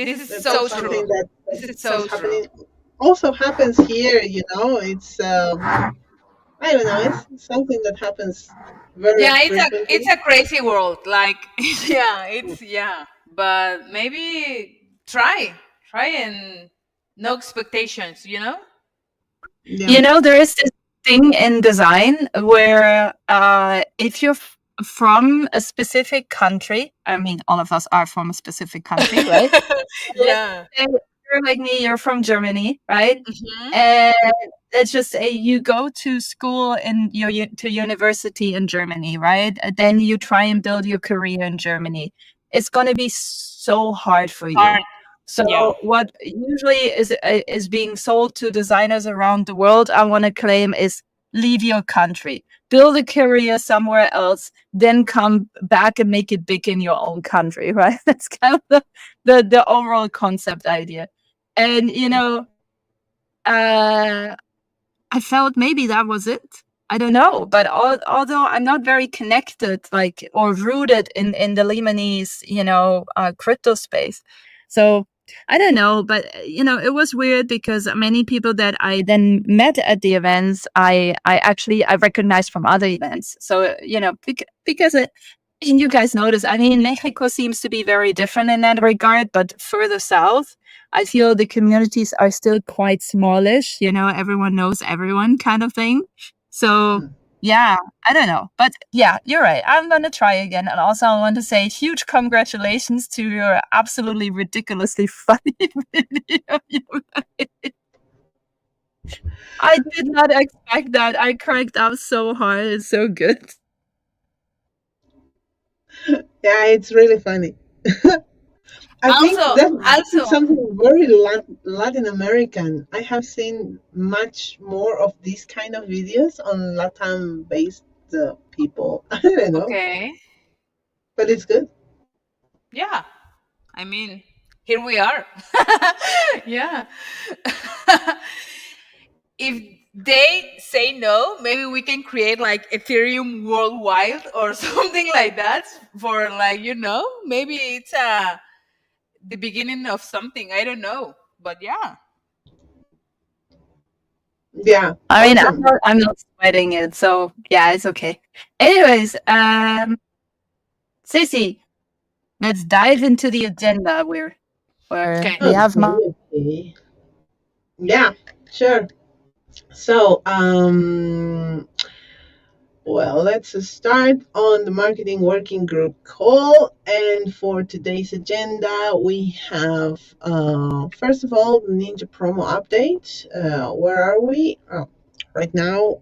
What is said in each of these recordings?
This is That's so something true. that This is that's so true. happening. Also happens here. It's I don't know. It's something that happens very Yeah, it's frequently. a crazy world. Like yeah. But maybe try and no expectations. Yeah. There is this thing in design where if you're from a specific country, I mean, all of us are from a specific country, right? Let's Yeah. say you're like me, you're from Germany, right? Hmm. And let's just say you go to school in to university in Germany, right? And then you try and build your career in Germany. It's going to be so hard for you. Hard. Yeah. So what usually is being sold to designers around the world, I want to claim, is leave your country, build a career somewhere else, then come back and make it big in your own country, right? That's kind of the overall concept idea. And uh, I felt maybe that was it. I don't know, but although I'm not very connected, like, or rooted in the Lebanese, crypto space, so I don't know. But it was weird because many people that I then met at the events, I recognized from other events. So because and you guys notice, I mean, Mexico seems to be very different in that regard, but further south, I feel the communities are still quite smallish, everyone knows everyone kind of thing. So, yeah, I don't know. But yeah, you're right. I'm going to try again. And also, I want to say huge congratulations to your absolutely ridiculously funny video. I did not expect that. I cracked up so hard. It's so good. Yeah, it's really funny. I think Also, that's also, something very Latin American. I have seen much more of these kind of videos on Latin based people. I don't know, okay. but it's good. Yeah. I mean, here we are. Yeah. If they say no, maybe we can create like Ethereum worldwide or something like that for like, maybe it's the beginning of something. I don't know. But yeah. Yeah, I mean, awesome. I'm not sweating it, so yeah, it's okay. Anyways, Sissy, let's dive into the agenda where Okay. we have Okay, okay. Yeah, sure. So, well, let's start on the marketing working group call. And for today's agenda, we have, first of all, the Ninja promo update. Where are we? Right now,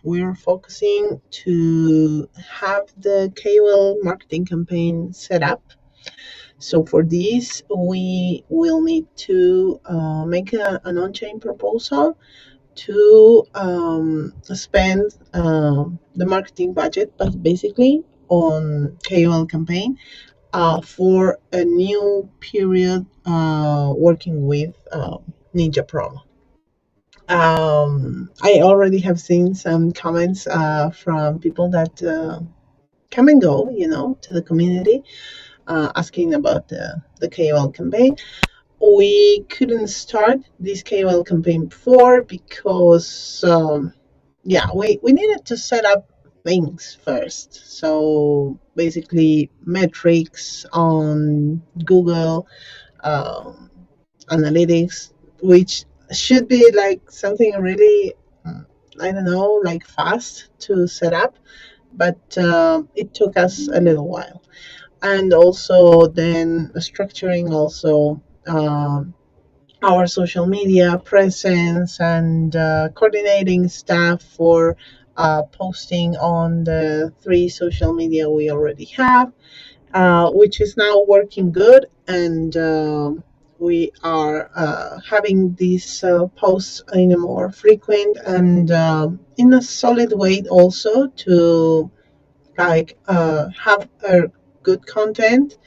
we're focusing to have the KOL marketing campaign set up. So for this, we will need to make an on-chain proposal to spend the marketing budget, but basically on KOL campaign for a new period working with Ninja Promo. I already have seen some comments from people that come and go, to the community, asking about the KOL campaign. We couldn't start this KOL campaign before because, yeah, we needed to set up things first. So basically, metrics on Google, um, analytics, which should be like something really, I don't know, like fast to set up, but it took us a little while. And also then structuring also. Our social media presence and coordinating staff for posting on the 3 social media we already have, which is now working good. And we are having these posts in a more frequent and in a solid way also to like have a good content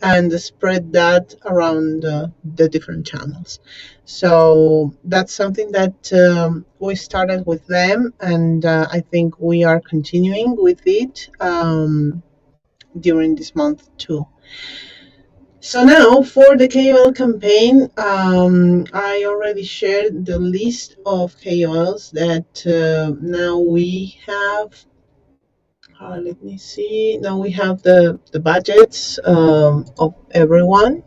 and spread that around the different channels. So that's something that we started with them, and I think we are continuing with it during this month too. So now for the KOL campaign, I already shared the list of KOLs that now we have. Let me see. Now we have the budgets of everyone.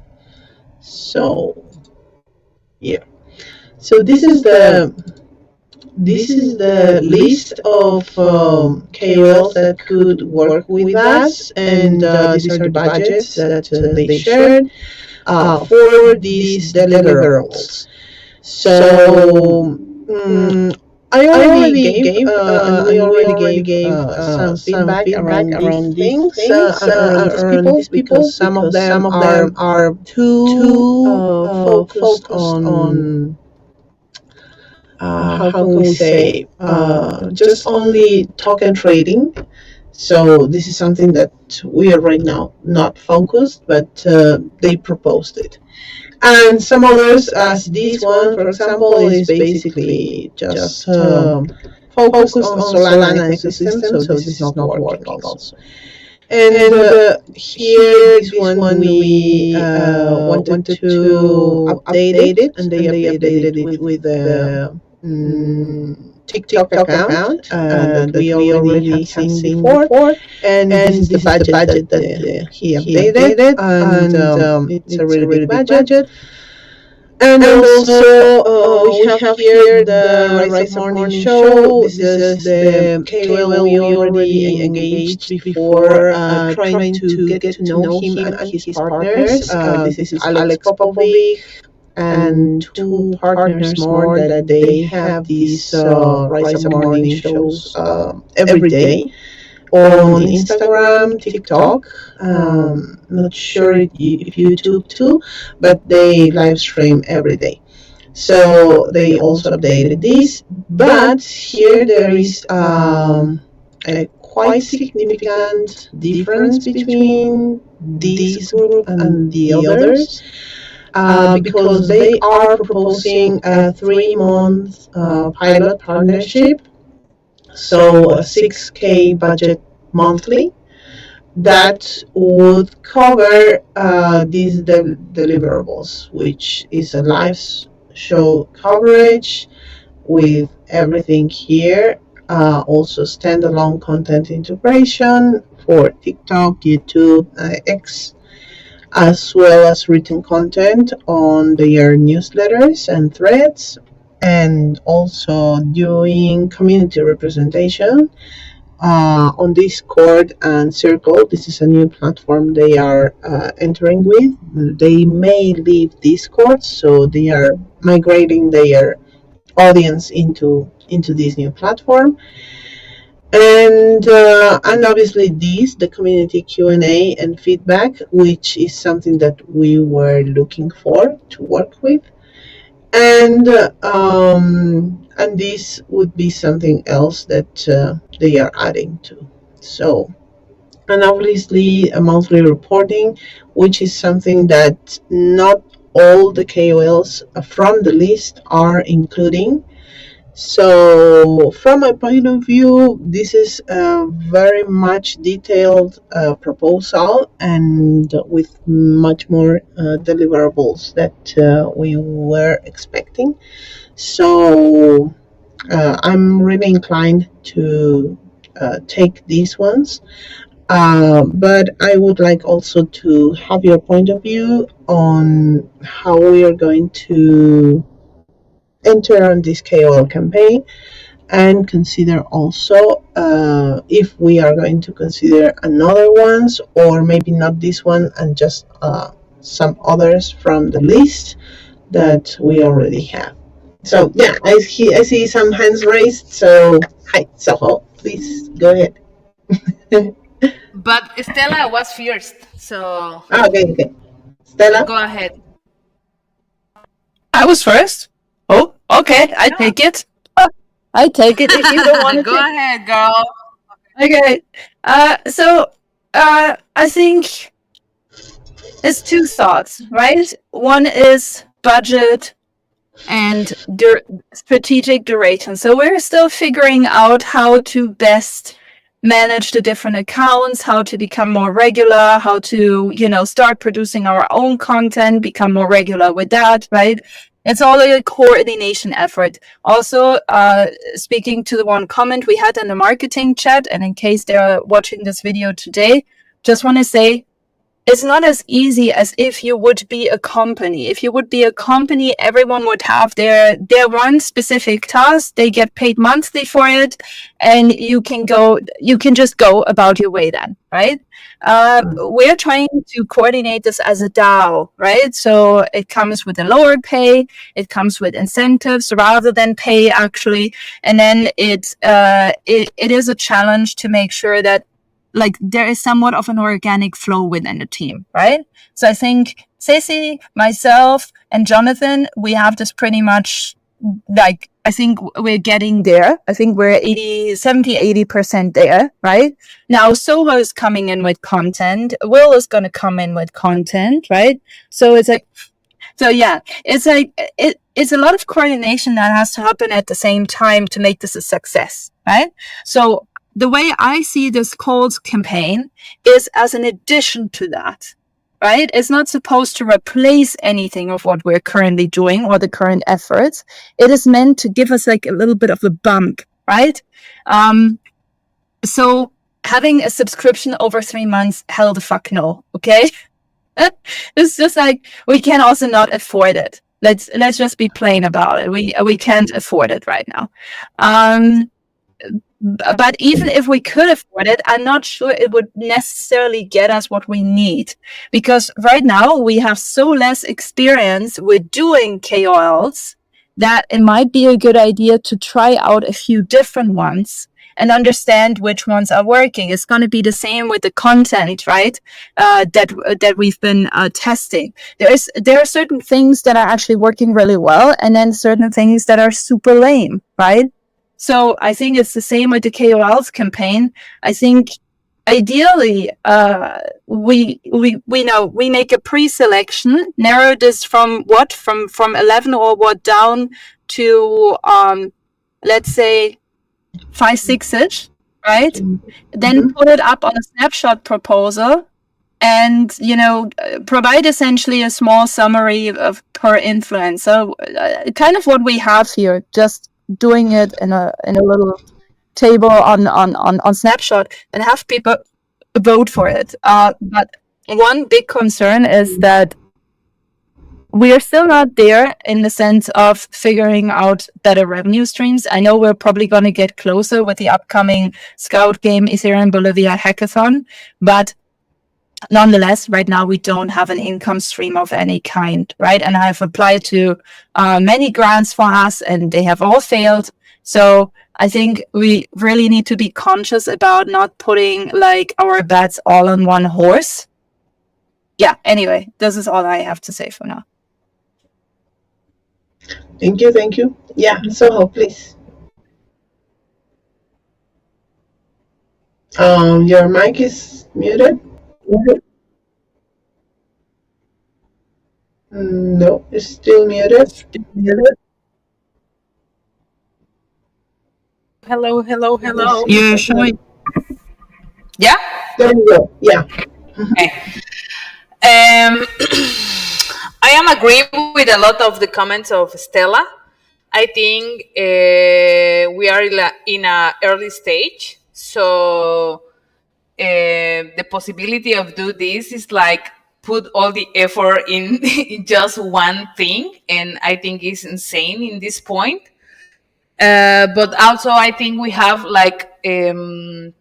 So yeah. So this is the list of KOLs that could work with us, and these are the budgets that they shared for these deliverables. So I already gave, and we already gave some feedback around these things, around these people, because some of them are too focused on how can we say, just only token trading. So this is something that we are right now not focused, but they proposed it. And some others, as this one, for example, is basically just focused on Solana ecosystem, so this is not working also. And here, this one we wanted to update it, and they updated it with the TikTok account that we already have seen before. And this is the budget that he updated, and it's a really big budget. And also, we have here the Rise Up Morning Show. This is the KOL we already engaged before, trying to get to know him and his partners. This is Alex Popovic and two partners more that they have these Rise Up Morning shows every day on Instagram, TikTok. Not sure if YouTube too, but they live stream every day. So they also updated this. But here there is a quite significant difference between this group and the others. Because they are proposing a 3-month pilot partnership, so a 6K budget monthly that would cover these deliverables, which is a live show coverage with everything here. Also standalone content integration for TikTok, YouTube, X, as well as written content on their newsletters and threads, and also doing community representation on Discord and Circle. This is a new platform they are entering with. They may leave Discord, so they are migrating their audience into this new platform. And obviously the community Q&A and feedback, which is something that we were looking for to work with. And this would be something else that they are adding to. So, and obviously a monthly reporting, which is something that not all the KOLs from the list are including. So from my point of view, this is a very much detailed proposal, and with much more deliverables that we were expecting. So I'm really inclined to take these ones. But I would like also to have your point of view on how we are going to enter on this KOL campaign, and consider also if we are going to consider another ones, or maybe not this one and just some others from the list that we already have. So yeah, I see some hands raised. So hi, Soho, please go ahead. But Stella was first, so Okay. Stella, go ahead. I was first. Oh, okay. I take it. I take it if you don't want to. Go ahead, girl. Okay. So I think it's two thoughts, right? One is budget and strategic duration. So we're still figuring out how to best manage the different accounts, how to become more regular, how to, start producing our own content, become more regular with that, right? It's all a coordination effort. Also, speaking to the one comment we had in the marketing chat, and in case they're watching this video today, just want to say, it's not as easy as if you would be a company. If you would be a company, everyone would have their one specific task. They get paid monthly for it, and you can just go about your way then, right? We're trying to coordinate this as a DAO, right? So it comes with a lower pay, it comes with incentives rather than pay actually, and then it is a challenge to make sure that like there is somewhat of an organic flow within the team, right? So I think Ceci, myself, and Jonathan, we have this pretty much like, I think we're getting there. I think we're 80% there, right? Now Soho is coming in with content. Will is going to come in with content, right? So it's like, so yeah, it's like, it's a lot of coordination that has to happen at the same time to make this a success, right? So the way I see this calls campaign is as an addition to that, right? It's not supposed to replace anything of what we're currently doing or the current efforts. It is meant to give us like a little bit of a bump, right? So having a subscription over 3 months, hell the fuck no, okay? It's just like, we can also not afford it. Let's just be plain about it. We can't afford it right now. But even if we could afford it, I'm not sure it would necessarily get us what we need, because right now we have so less experience with doing KOLs that it might be a good idea to try out a few different ones and understand which ones are working. It's going to be the same with the content, right? That we've been testing. There are certain things that are actually working really well, and then certain things that are super lame, right? So I think it's the same with the KOLs campaign. I think ideally, we make a pre-selection, narrow this from 11 or what down to let's say 5, 6-ish, right? Then put it up on a snapshot proposal, and provide essentially a small summary of per influencer, kind of what we have here, just doing it in a little table on Snapshot, and have people vote for it. But one big concern is that we are still not there in the sense of figuring out better revenue streams. I know we're probably going to get closer with the upcoming Scout Game Ethereum Bolivia hackathon, but nonetheless, right now we don't have an income stream of any kind, right? And I've applied to many grants for us, and they have all failed. So I think we really need to be conscious about not putting like our bets all on one horse. Yeah, anyway, this is all I have to say for now. Thank you. Yeah, Soho, please. Your mic is muted. No, it's still muted. Hello. You're showing. Yeah. There you go. Yeah. Okay. I am agreeing with a lot of the comments of Stella. I think we are in a early stage, so the possibility of do this is like put all the effort in just one thing, and I think it's insane in this point. But also, I think we have like good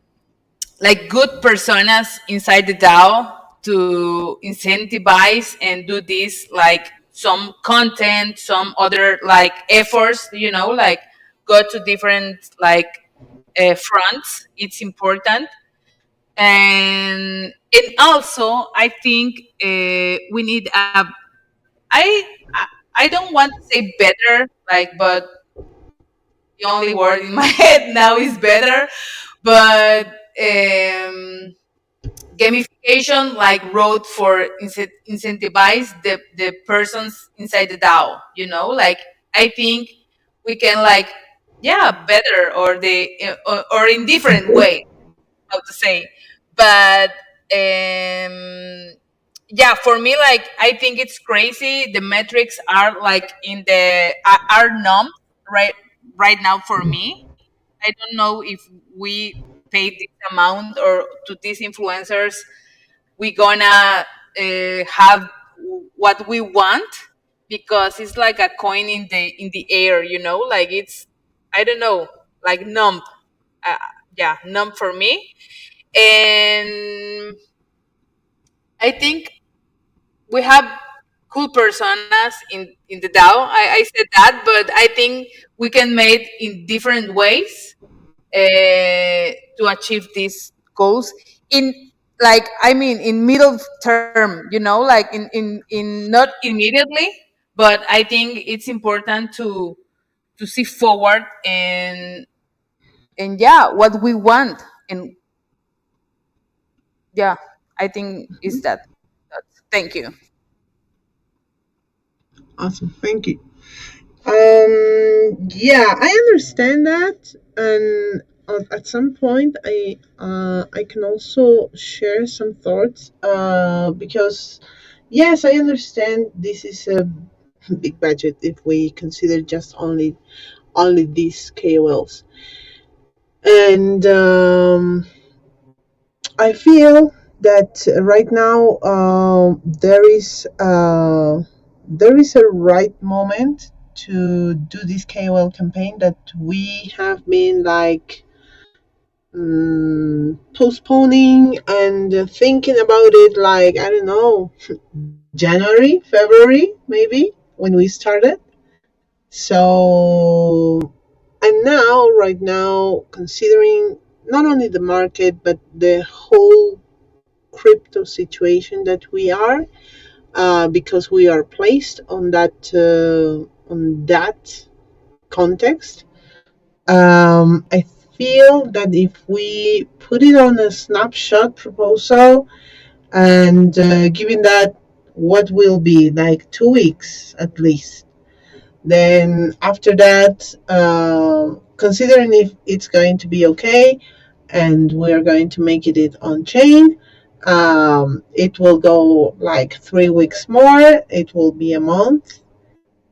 personas inside the DAO to incentivize and do this, like some content, some other like efforts, like go to different like fronts. It's important. And also I think we need a, I I don't want to say better, like, but the only word in my head now is better, but gamification like road for incentivize the persons inside the DAO, like I think we can like, yeah, better, or in different way. how to say, but yeah, for me, like I think it's crazy. The metrics are like in the are numb right now for me. I don't know if we pay this amount or to these influencers we gonna have what we want, because it's like a coin in the air, you know, like it's, I don't know, like numb. uh, yeah, numb for me. And I think we have cool personas in the DAO. I said that, but I think we can make in different ways to achieve these goals in, like, I mean, in middle term, you know, like in not immediately, but I think it's important to see forward and yeah, what we want. And yeah, I think is thank you. Awesome. Thank you. Yeah, I understand that, and at some point, I can also share some thoughts. Because yes, I understand this is a big budget if we consider just only these KOLs, and I feel that right now there is a right moment to do this KOL campaign that we have been like postponing and thinking about it, like I don't know, January, February, maybe when we started. So, and now, right now, considering not only the market but the whole crypto situation that we are, because we are placed on that context. I feel that if we put it on a snapshot proposal and given that what will be like 2 weeks at least, then after that, considering if it's going to be okay and we're going to make it on chain, it will go like 3 weeks more. It will be a month,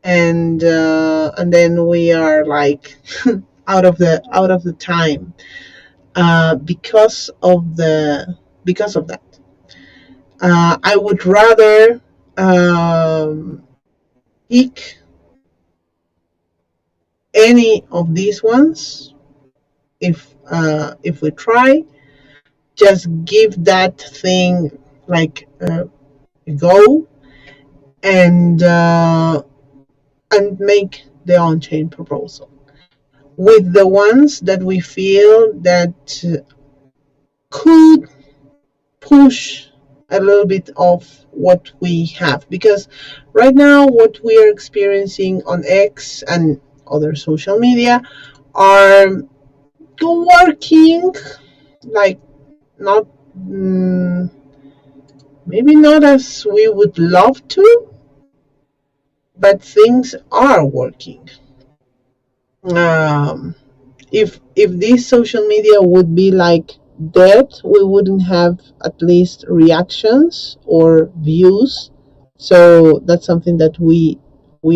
and then we are like out of the time, because of that. I would rather pick any of these ones if we try. Just give that thing like a go, and make the on-chain proposal with the ones that we feel that could push a little bit of what we have, because right now what we are experiencing on X and other social media are working, like not maybe not as we would love to, but things are working. um, if this social media would be like dead, we wouldn't have at least reactions or views. So that's something that we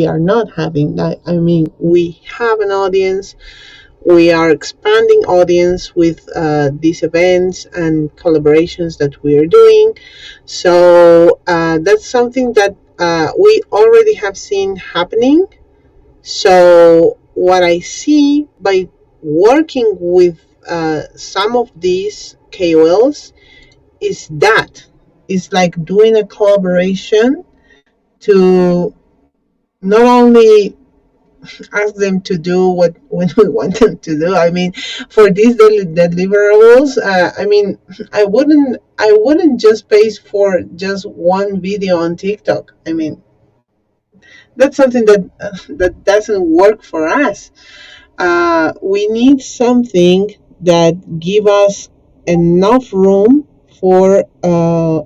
are not having. I mean, we have an audience. We are expanding audience with these events and collaborations that we are doing. So that's something that we already have seen happening. So, what I see by working with some of these KOLs is that it's like doing a collaboration to not only ask them to do what we want them to do. I mean, for these deliverables, I mean, I wouldn't just pay for just one video on TikTok. I mean, that's something that doesn't work for us. We need something that give us enough room for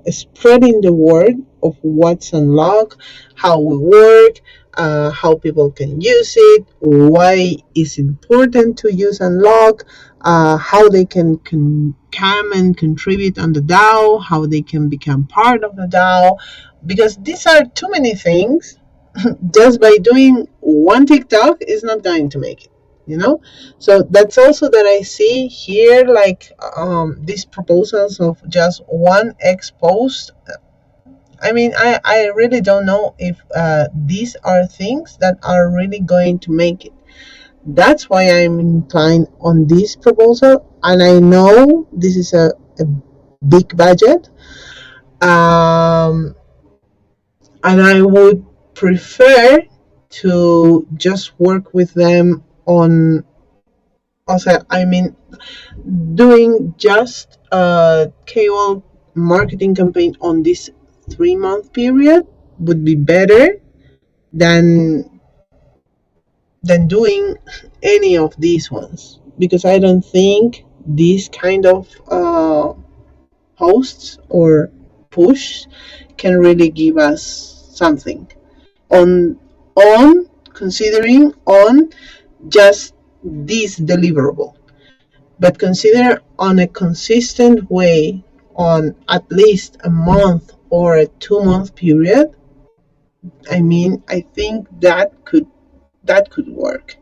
spreading the word of what's Unlock, how we work, how people can use it, why it's important to use Unlock, how they can come and contribute on the DAO, how they can become part of the DAO, because these are too many things. Just by doing one TikTok is not going to make it, you know. So that's also that I see here, like these proposals of just one X post. I mean, I really don't know if these are things that are really going to make it. That's why I'm inclined on this proposal, and I know this is a big budget, and I would prefer to just work with them on, also, I mean, doing just a KOL marketing campaign on this 3-month period would be better than doing any of these ones, because I don't think these kind of posts or push can really give us something on considering on just this deliverable, but consider on a consistent way on at least a month or a 2-month period. I mean, I think that could work.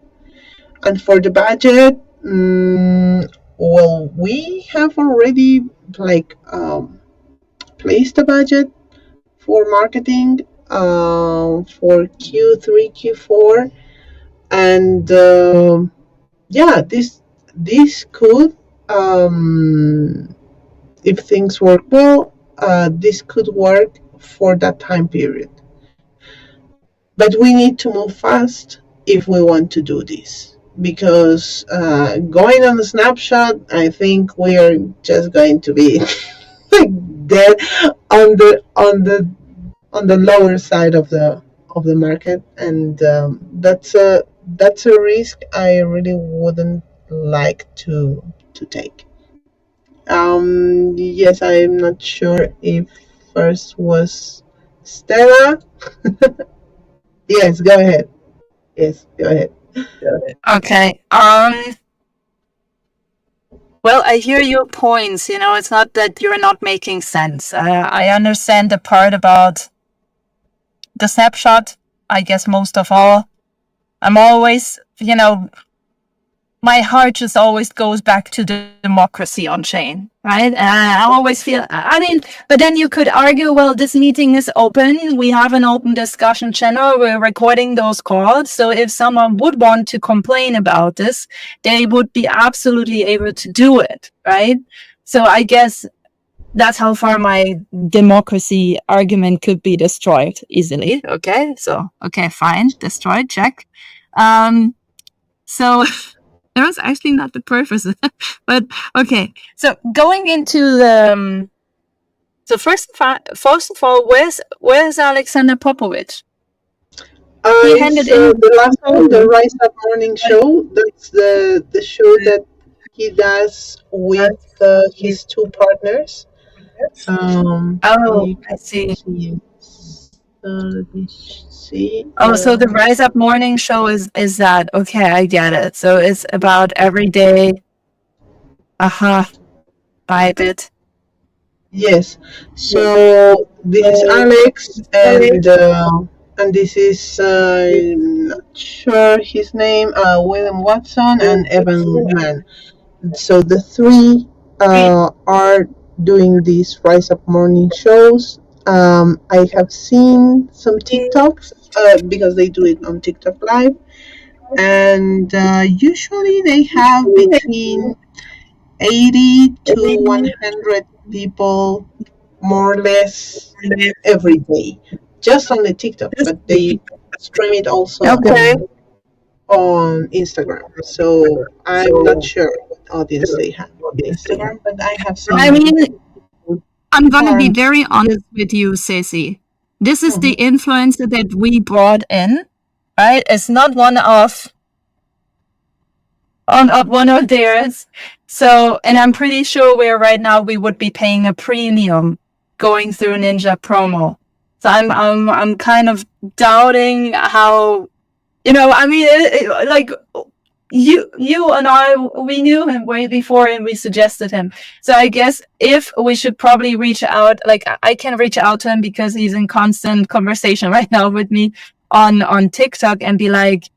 And for the budget, well, we have already like placed a budget for marketing for Q3, Q4, and yeah, this could, if things work well, this could work for that time period. But we need to move fast if we want to do this, because going on the snapshot, I think we are just going to be like dead on the lower side of the market, and that's a risk I really wouldn't like to take. Yes, I'm not sure if first was Stella. Yes, go ahead. Yes, go ahead. Okay. Well, I hear your points. You know, it's not that you're not making sense. I understand the part about the snapshot. I guess most of all, I'm always, you know, my heart just always goes back to the democracy on chain, right? And I always feel, I mean, but then you could argue, well, this meeting is open. We have an open discussion channel. We're recording those calls. So if someone would want to complain about this, they would be absolutely able to do it, right? So I guess that's how far my democracy argument could be destroyed easily. Okay. So, okay, fine. Destroyed. Check. So that was actually not the purpose, but okay. So going into the, so first of all, where's Alexander Popovich? He handed in the last one, the Rise Up Morning Show. That's the show that he does with his two partners. Oh, I see. Let me see. Oh, so the Rise Up Morning Show is that, okay, I get it. So it's about every day. Bybit. Yes. So this is Alex, and this is I'm not sure his name. William Watson and Evan Mann. So the three are doing these Rise Up Morning shows. I have seen some TikToks because they do it on TikTok Live, and usually they have between 80 to 100 people, more or less, every day, just on the TikTok, but they stream it also on Instagram. So I'm not sure what audience they have on Instagram, but I have seen. I mean, I'm gonna be very honest with you, Ceci. This is the influencer that we brought in, right? It's not one of theirs. So, and I'm pretty sure where right now we would be paying a premium going through Ninja promo. So I'm kind of doubting how, I mean, like you and I, we knew him way before and we suggested him. So I guess if we should probably reach out, like I can reach out to him because he's in constant conversation right now with me on TikTok and be like,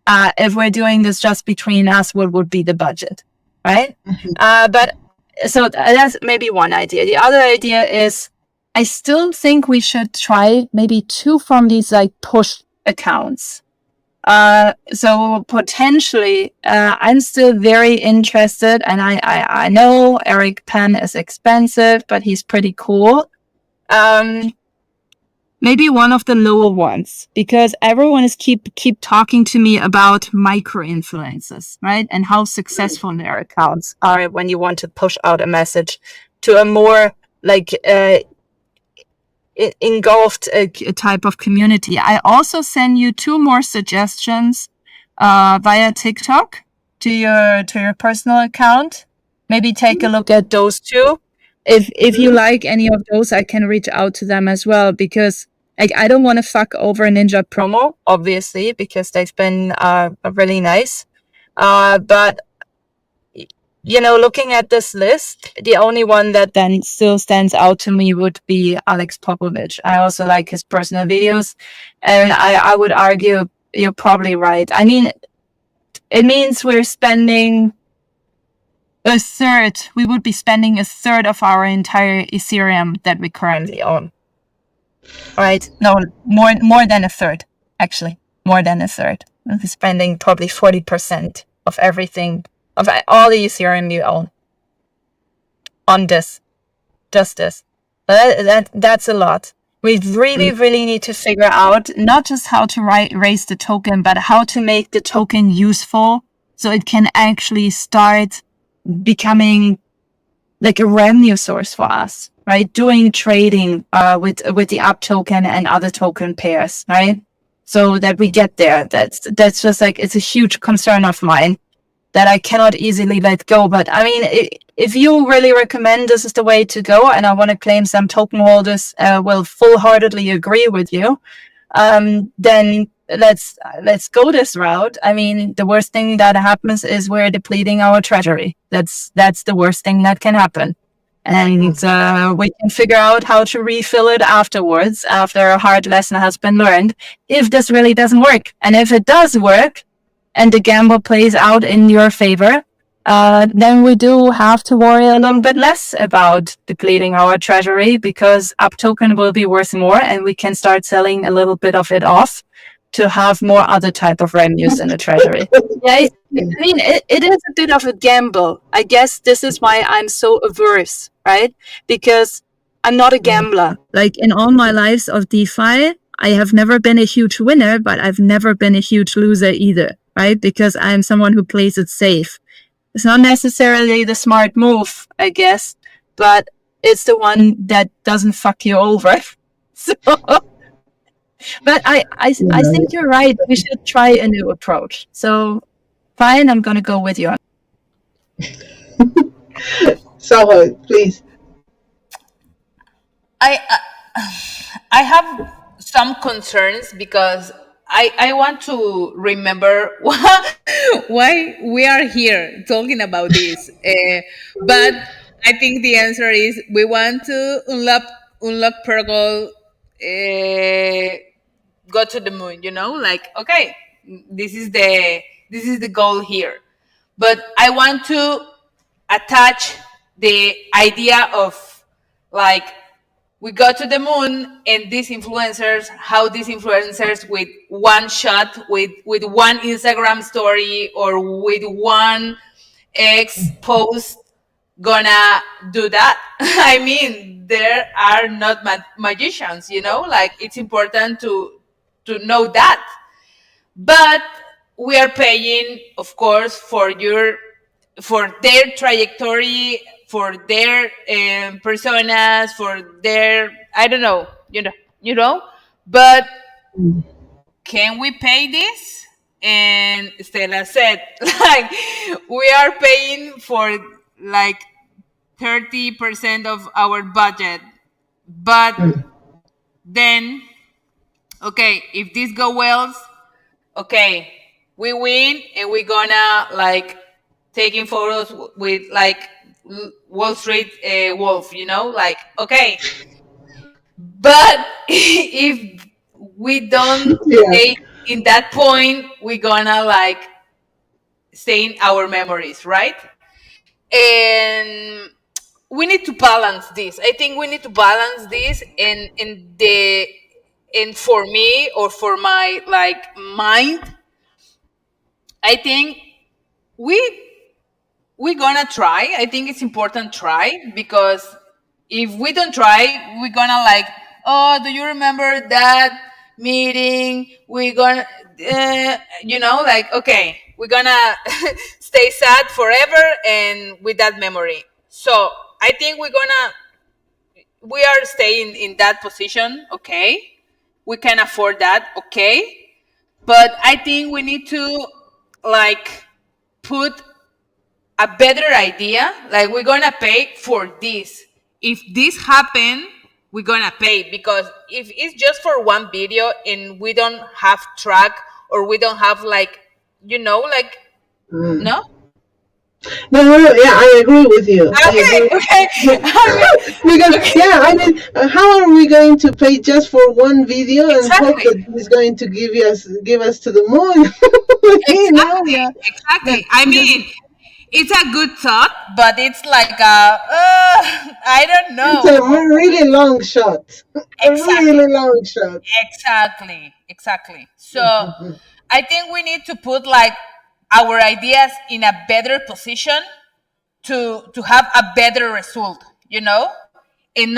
if we're doing this just between us, what would be the budget, right? But so that's maybe one idea. The other idea is I still think we should try maybe 2 from these like push accounts. So potentially, I'm still very interested, and I know Eric Penn is expensive, but he's pretty cool. Maybe one of the lower ones, because everyone is keep talking to me about micro influencers, right? And how successful their accounts are when you want to push out a message to a more like engulfed a type of community. I also send you 2 more suggestions via TikTok to your personal account. Maybe take a look at those 2. If you like any of those, I can reach out to them as well, because I don't want to fuck over Ninja Promo, obviously, because they've been really nice. But looking at this list, the only one that then still stands out to me would be Alex Popovich. I also like his personal videos, and I would argue you're probably right. I mean, it means we're spending we would be spending a third of our entire Ethereum that we currently own. Right? No, more than a third, actually. More than a third. We'll be spending probably 40% of everything, of all the Ethereum you own on this. Just this. That's a lot. We really need to figure out not just how to raise the token, but how to make the token useful so it can actually start becoming like a revenue source for us, right? Doing trading with the UP token and other token pairs, right? So that we get there. That's just like, it's a huge concern of mine that I cannot easily let go. But I mean, if you really recommend this is the way to go, and I want to claim some token holders will full-heartedly agree with you, then let's go this route. I mean, the worst thing that happens is we're depleting our treasury. That's the worst thing that can happen. And we can figure out how to refill it afterwards, after a hard lesson has been learned, if this really doesn't work. And if it does work, and the gamble plays out in your favor, then we do have to worry a little bit less about depleting our treasury, because UP token will be worth more, and we can start selling a little bit of it off to have more other type of revenues in the treasury. Yeah, I mean, it is a bit of a gamble. I guess this is why I'm so averse, right? Because I'm not a gambler. Like in all my lives of DeFi, I have never been a huge winner, but I've never been a huge loser either, right? Because I'm someone who plays it safe. It's not necessarily the smart move, I guess, but it's the one that doesn't fuck you over. So, but I think you're right. We should try a new approach. So, fine, I'm gonna go with you. So, please. I have some concerns because I want to remember why we are here talking about this. But I think the answer is we want to unlock Pergol, go to the moon. Like, okay, this is the goal here. But I want to attach the idea of, like, we go to the moon, and how these influencers with one shot, with one Instagram story, or with one X post gonna do that. I mean, there are not magicians, like, it's important to know that. But we are paying, of course, for their trajectory, for their personas, for their, I don't know, but can we pay this? And Stella said, like, we are paying for like 30% of our budget, but then okay, if this go well, okay, we win and we're gonna like taking photos with like Wall Street Wolf, you know, like okay. But if we don't Yeah. stay in that point, we're gonna like stay in our memories, right? And we need to balance this. I think we need to balance this and for me or for my like mind, I think we we're gonna try. I think it's important try, because if we don't try, we're gonna like, oh, do you remember that meeting? We're gonna, like, okay, we're gonna stay sad forever and with that memory. So I think we are staying in that position. Okay, we can afford that. Okay, but I think we need to like put a better idea, like we're gonna pay for this. If this happen, we're gonna pay, because if it's just for one video and we don't have track, or we don't have like, like, Mm. no. No, no, no, yeah, I agree with you. I agree. Okay, okay. I mean, Because, okay, yeah, I mean, how are we going to pay just for one video and hope exactly, that it's going to give us to the moon? exactly, Yeah, yeah. exactly. I Because mean, it's a good thought, but it's like I don't it's know. a really long shot, a Exactly. really long shot. Exactly. So I think we need to put like our ideas in a better position to have a better result, and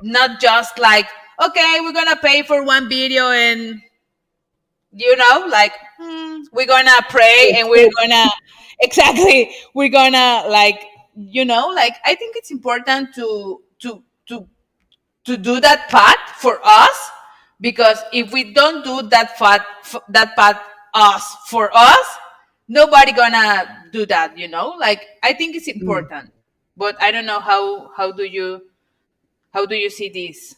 not just like, okay, we're gonna pay for one video and like we're gonna pray Hope, and we're hope. gonna exactly we're gonna like like I think it's important to do that part for us, because if we don't do that part us for us, nobody gonna do that, like I think it's Mm. important. But I don't know how do you see this.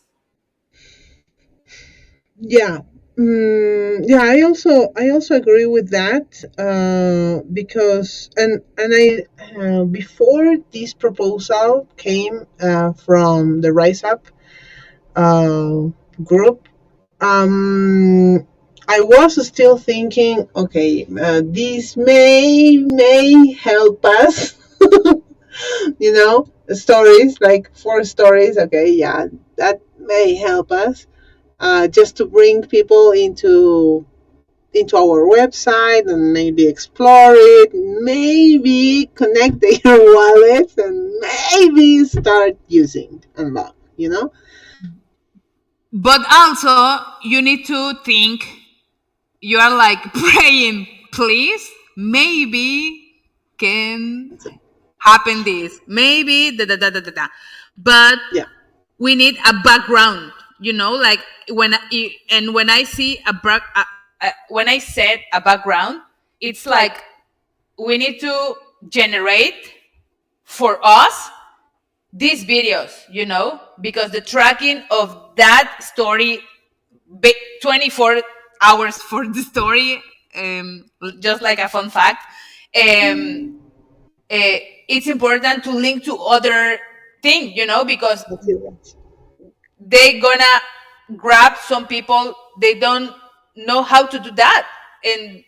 Yeah. Yeah, I also agree with that, because before this proposal came from the Rise Up uh, group, I was still thinking, okay, this may help us, stories like 4 stories. Okay, yeah, that may help us, just to bring people into our website and maybe explore it, maybe connect their wallets, and maybe start using unlock. But also you need to think, you are like praying, please, maybe can happen this, maybe da da da da da da. But Yeah. we need a background, like when I see when I said a background, it's like we need to generate for us these videos, because the tracking of that story, 24 hours for the story, just like a fun fact, um, it's important to link to other thing, because Materials. they gonna grab some people, they don't know how to do that. And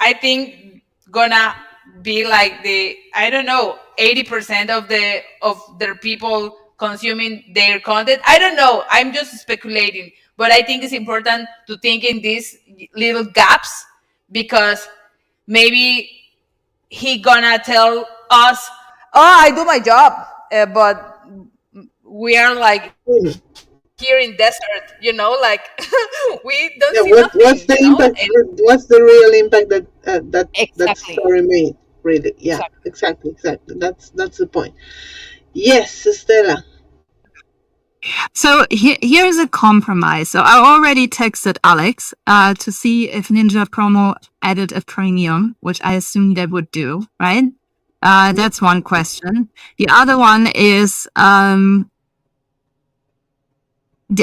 I think gonna be like the, I don't know, 80% of their people consuming their content. I don't know, I'm just speculating, but I think it's important to think in these little gaps, because maybe he gonna tell us, oh, I do my job, but we are like Hmm. here in desert, like we don't Yeah. see What's nothing, the impact? and What's the real impact that exactly, story made? Really? Yeah. exactly. Exactly. Exactly. That's the point. Yes, Stella. So here's a compromise. So I already texted Alex to see if Ninja Promo added a premium, which I assume they would do, right? That's one question. The other one is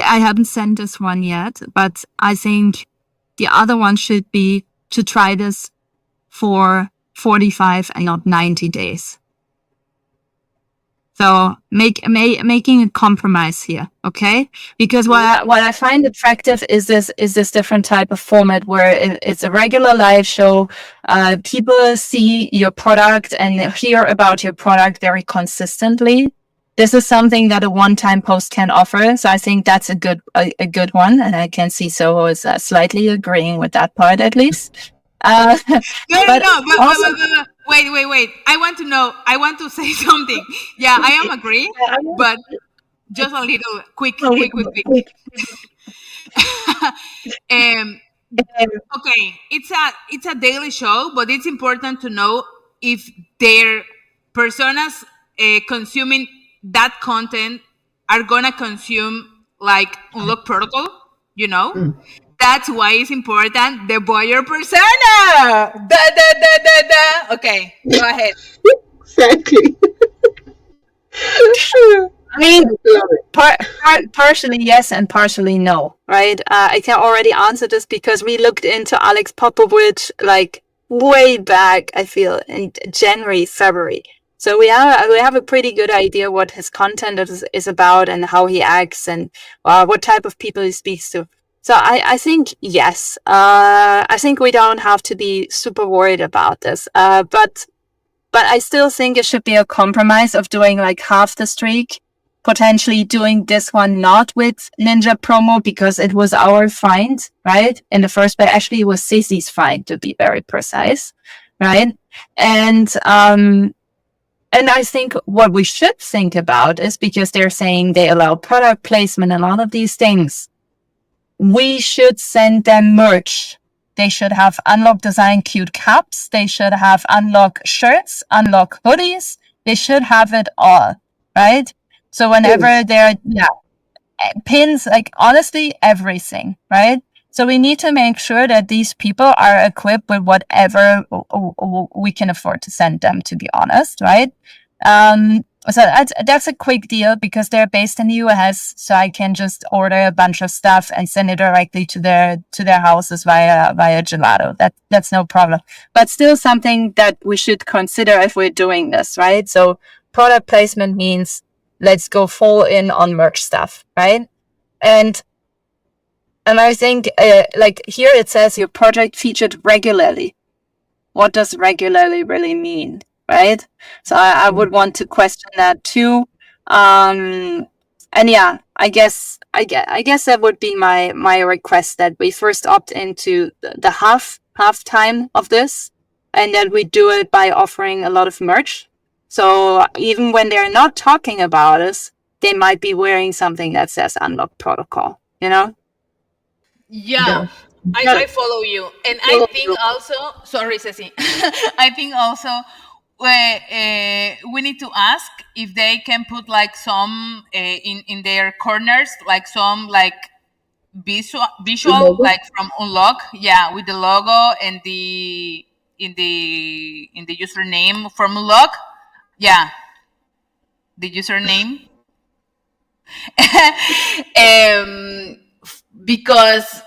I haven't sent this one yet, but I think the other one should be to try this for 45 and not 90 days. So making a compromise here, okay? Because what I find attractive is this different type of format where it's a regular live show. People see your product and hear about your product very consistently. This is something that a one-time post can offer. So I think that's a good one, and I can see Soho is slightly agreeing with that part at least. No, but wait. I want to know. I want to say something. Yeah, I am agree, but just a little quick. Okay, it's a daily show, but it's important to know if their personas consuming that content are gonna consume like Unlock Protocol. You know, that's why it's important the buyer persona. Okay, go ahead. Exactly. I mean, partially yes and partially no, right? I can already answer this because we looked into Alex Popovich like way back, I feel, in January, February. So we have a pretty good idea what his content is about and how he acts and what type of people he speaks to. So I think yes. I think we don't have to be super worried about this. But I still think it should be a compromise of doing like half the streak, potentially doing this one not with Ninja promo because it was our find, right? In the first place, actually it was Cece's find to be very precise, right? And I think what we should think about is because they're saying they allow product placement and all of these things, we should send them merch. They should have Unlock Design cute caps. They should have Unlock shirts, Unlock hoodies. They should have it all, right? So whenever they're, pins, like honestly, everything, right? So we need to make sure that these people are equipped with whatever we can afford to send them, to be honest, right? So that's a quick deal because they're based in the US, so I can just order a bunch of stuff and send it directly to their houses via Gelato. That's no problem. But still something that we should consider if we're doing this, right? So product placement means let's go full in on merch stuff, right? And I think like here it says your project featured regularly. What does regularly really mean? Right? So I would want to question that too. And yeah, I guess that would be my request that we first opt into the half time of this, and that we do it by offering a lot of merch. So even when they're not talking about us, they might be wearing something that says Unlock Protocol, you know? Yeah. I follow you. And I think also, sorry, Ceci, I think also we need to ask if they can put like some in their corners, like some like visual like from Unlock, yeah, with the logo and the in the username from Unlock, yeah, the username, because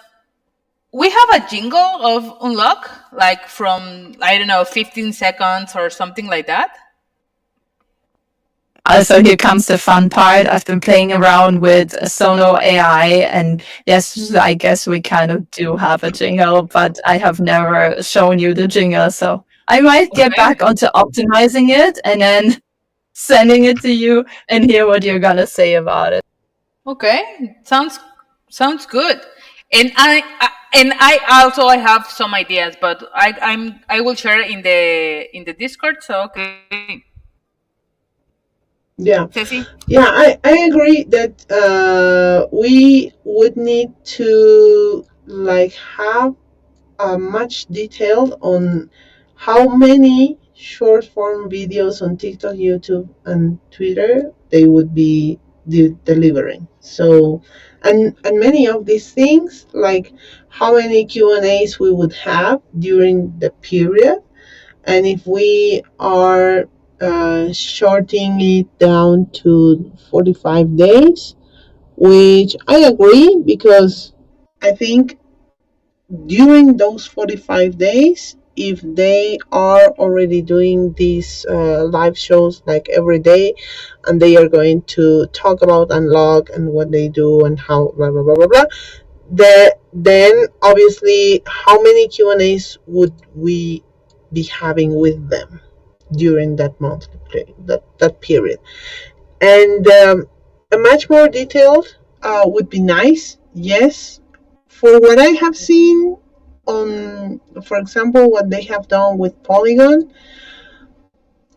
we have a jingle of Unlock, like from, I don't know, 15 seconds or something like that. Also, here comes the fun part. I've been playing around with Sono AI, and yes, I guess we kind of do have a jingle, but I have never shown you the jingle. So I might get back onto optimizing it and then sending it to you and hear what you're going to say about it. Okay, sounds good. And I also I have some ideas, but I will share in the Discord. So okay. Yeah. Ceci? Yeah, I agree that we would need to like have much detail on how many short form videos on TikTok, YouTube, and Twitter they would be delivering. So, and many of these things, like how many Q&As we would have during the period, and if we are shorting it down to 45 days, which I agree because I think during those 45 days, if they are already doing these live shows like every day, and they are going to talk about unlock and what they do and how blah blah blah blah blah, then obviously how many Q&As would we be having with them during that month, that period? And a much more detailed would be nice, yes. For what I have seen on, for example, what they have done with Polygon,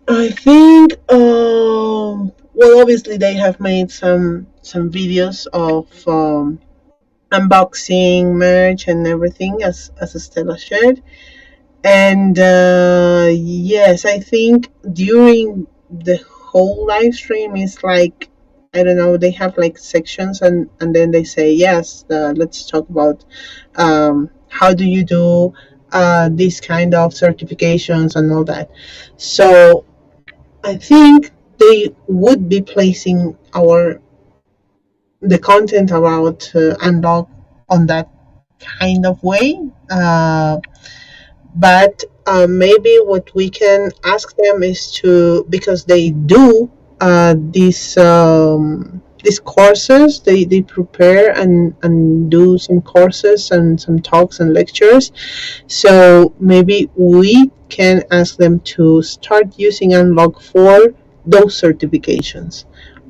I think, well, obviously they have made some videos of unboxing merch and everything, as Stella shared. And yes, I think during the whole live stream is like, I don't know, they have like sections, and then they say, yes, let's talk about how do you do these kind of certifications and all that. So I think they would be placing the content about unlock on that kind of way. But maybe what we can ask them is to, because they do these courses, they prepare and do some courses and some talks and lectures. So maybe we can ask them to start using Unlock for those certifications,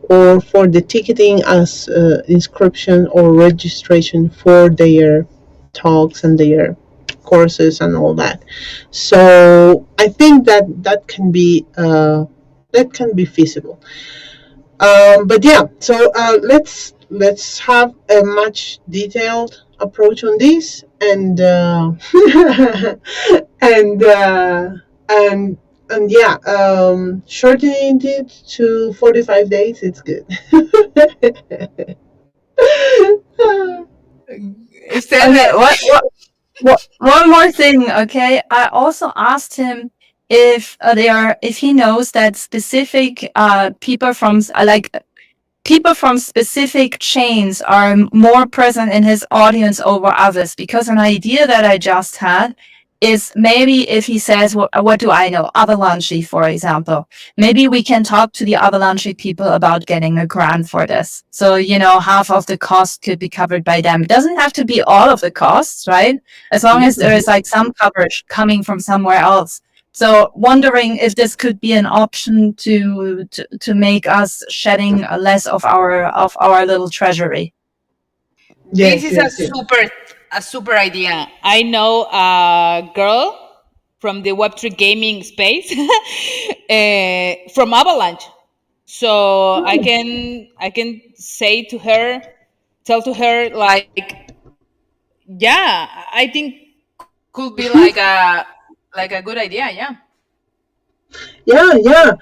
or for the ticketing as inscription or registration for their talks and their courses and all that. So I think that can be feasible. But yeah, so let's have a much detailed approach on this, and and and and yeah, shortening it to 45 days, it's good. Okay, Stella, one more thing, okay? I also asked him if if he knows that specific people from people from specific chains are more present in his audience over others, because an idea that I just had is maybe if he says, what do I know? Avalanche, for example. Maybe we can talk to the Avalanche people about getting a grant for this. So, half of the cost could be covered by them. It doesn't have to be all of the costs, right? As long as there is like some coverage coming from somewhere else. So wondering if this could be an option to make us shedding less of our little treasury. this Yes, is yes, yes. a super idea. I know a girl from the Web3 gaming space from Avalanche. So I can say to her, tell to her like, yeah, I think could be like a good idea. Yeah. Yeah, yeah.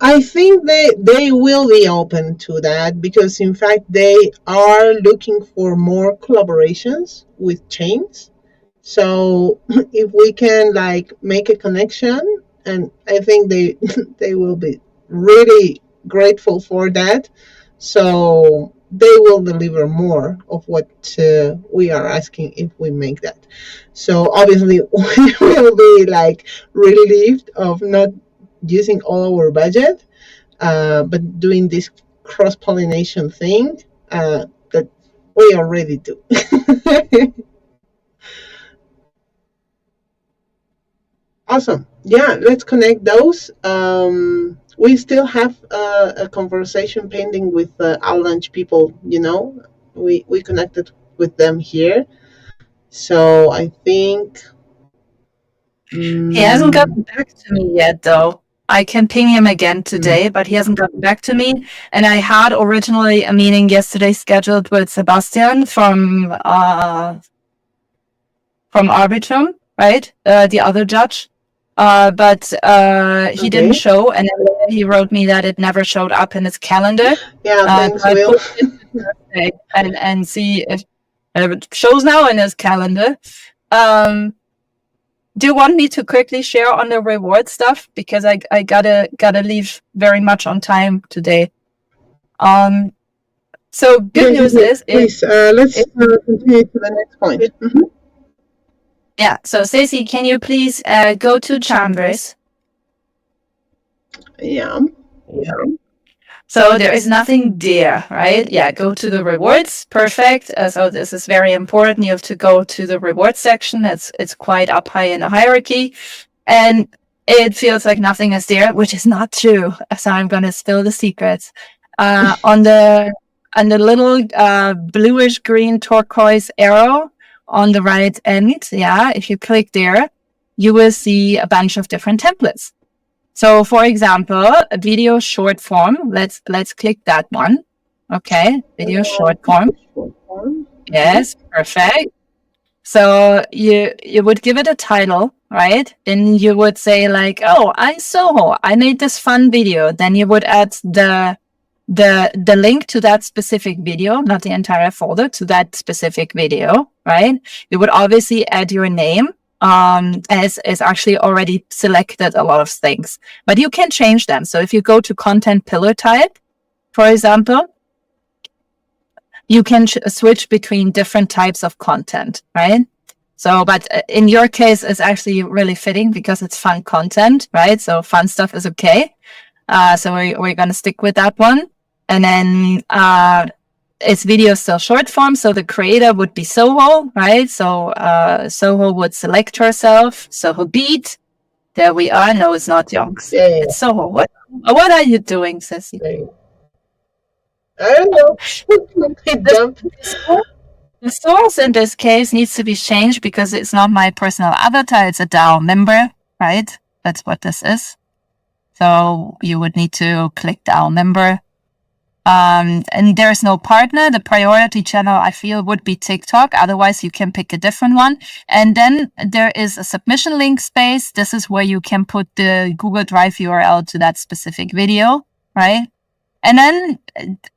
I think they will be open to that, because in fact they are looking for more collaborations with chains. So if we can like make a connection, and I think they they will be really grateful for that. So they will deliver more of what we are asking if we make that. So obviously we will be like relieved of not using all our budget, but doing this cross pollination thing that we already do. Awesome. Yeah, let's connect those. We still have a conversation pending with Avalanche people. We connected with them here, so I think. He hasn't Mm, gotten back to me yet, though. I can ping him again today, but he hasn't gotten back to me. And I had originally a meeting yesterday scheduled with Sebastian from Arbitrum, right? The other judge. But he didn't okay. show, and he wrote me that it never showed up in his calendar. Yeah. Thanks, I Will. put it in Thursday and see if it shows now in his calendar. Do you want me to quickly share on the reward stuff, because I gotta leave very much on time today. So good news is, please, let's continue to the next point. Yeah. So Stacey, can you please go to Chambers? Yeah. So there is nothing there, right? Yeah, go to the rewards. Perfect. So this is very important. You have to go to the rewards section. It's quite up high in the hierarchy. And it feels like nothing is there, which is not true. So I'm going to spill the secrets. On the little bluish green turquoise arrow on the right end, yeah, if you click there, you will see a bunch of different templates. So, for example, a video short form. Let's click that one. Okay, video short form. Yes, perfect. So you would give it a title, right? Then you would say like, "Oh, I'm Soho. I made this fun video." Then you would add the link to that specific video, not the entire folder, to that specific video, right? You would obviously add your name, as is actually already selected a lot of things, but you can change them. So if you go to content pillar type, for example, you can switch between different types of content, right? So, but in your case, it's actually really fitting because it's fun content, right? So fun stuff is okay. So we're going to stick with that one. And then it's video still short form. So the creator would be Soho, right? So Soho would select herself. Soho beat. There we are. No, it's not Yonks. Yeah. It's Soho. What are you doing, Sissy? I don't know. The source in this case needs to be changed because it's not my personal avatar. It's a DAO member, right? That's what this is. So you would need to click DAO member. And there's no partner. The priority channel, I feel, would be TikTok. Otherwise, you can pick a different one. And then there is a submission link space. This is where you can put the Google Drive URL to that specific video, right? And then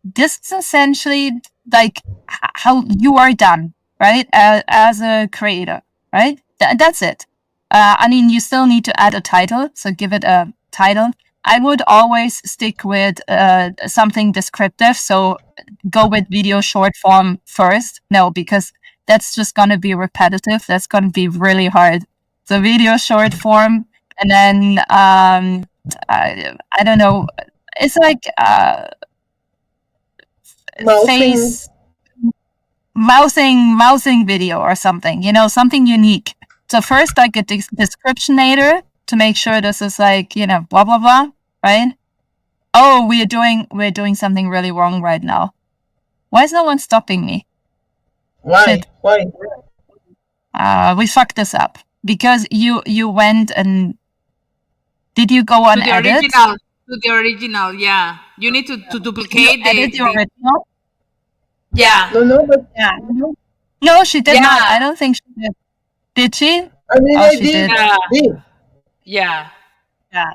this is essentially like how you are done, right? As a creator, right? That's it. I mean, you still need to add a title. So give it a title. I would always stick with something descriptive. So go with video short form first. No, because that's just going to be repetitive. That's going to be really hard. So video short form. And then, I don't know. It's like face mousing video or something, something unique. So first, like a descriptionator to make sure this is like, blah, blah, blah, right? Oh, we're doing something really wrong right now. Why is no one stopping me? Why? Shit. Why? We fucked this up because you went and did you go on edit? To the original, yeah. You need to duplicate edit the original. Yeah. No, but yeah. No, she did not. I don't think she did. Did she? I mean, I did. Yeah. Shit.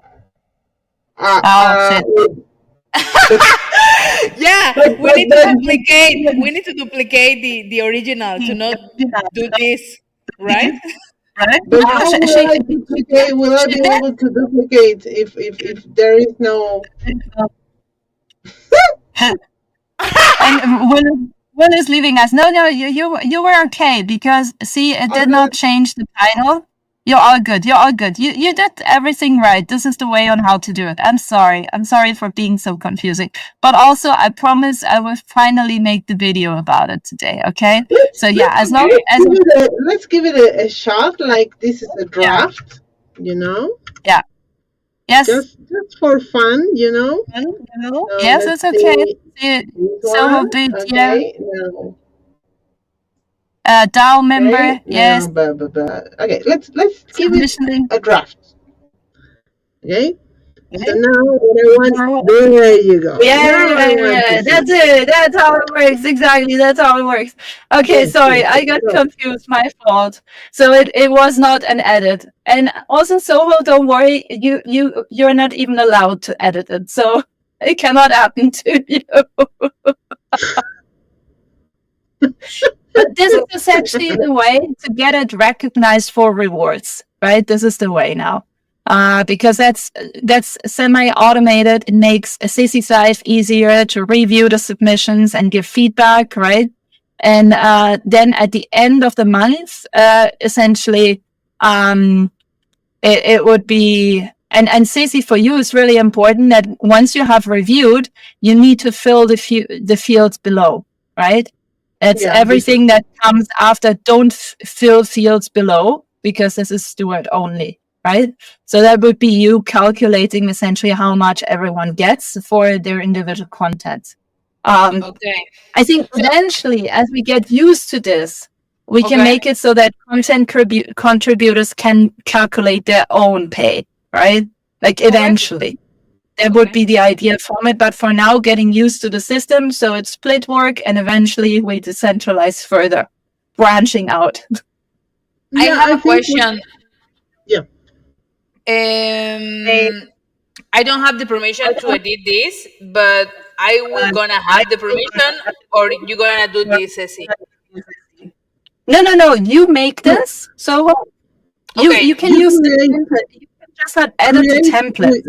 Yeah, we need to duplicate the original to not do this, right? Right? But how will I be able to duplicate if there is no? And Will is leaving us. No, you were okay because see, it did not change the title. You're all good. You did everything right. This is the way on how to do it. I'm sorry for being so confusing. But also, I promise I will finally make the video about it today. Okay? So yeah, as long as let's give it a shot. Like this is a draft, Yeah. Yes. Just for fun, Yes, it's okay. So big, okay, yeah. DAO member, okay, yes. Okay, let's give it a draft. Okay. So now what I want, there you go. Yeah, that's it. That's how it works. Exactly, that's how it works. Okay, sorry, I got confused. My fault. So it was not an edit. And also, Soho, don't worry, you're not even allowed to edit it. So it cannot happen to you. But this is essentially the way to get it recognized for rewards, right? This is the way now. because that's semi-automated. It makes a CC life easier to review the submissions and give feedback, right? And then at the end of the month, essentially, it would be, and CC for you is really important that once you have reviewed, you need to fill the fields below, right? It's everything that comes after. Don't fill fields below because this is steward only, right? So that would be you calculating essentially how much everyone gets for their individual content. Okay. I think eventually, as we get used to this, we can make it so that content contributors can calculate their own pay, right? Like eventually. That would be the ideal format, but for now, getting used to the system, so it's split work, and eventually we decentralize further, branching out. I have a question. Yeah. I don't have the permission to edit this, but I will gonna have the permission, or you gonna do this, Ceci? No. You make this, so you can use the template. You can just not edit the template.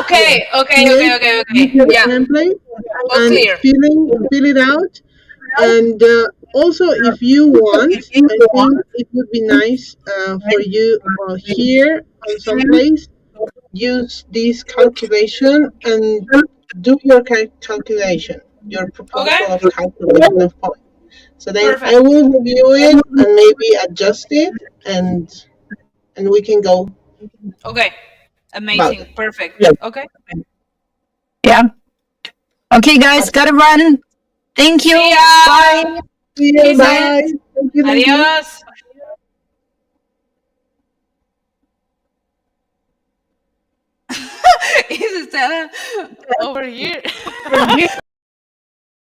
Okay. Use the template and fill it out. And also, if you want, I think it would be nice for you here on some place, use this calculation and do your calculation, your proposal of calculation of points. So then I will review it and maybe adjust it, and we can go. Okay. Amazing. Perfect. Okay. Yeah. Okay, guys, gotta run. Thank you. Bye. See you. Bye. Thank you. Adios. Is Stella over here?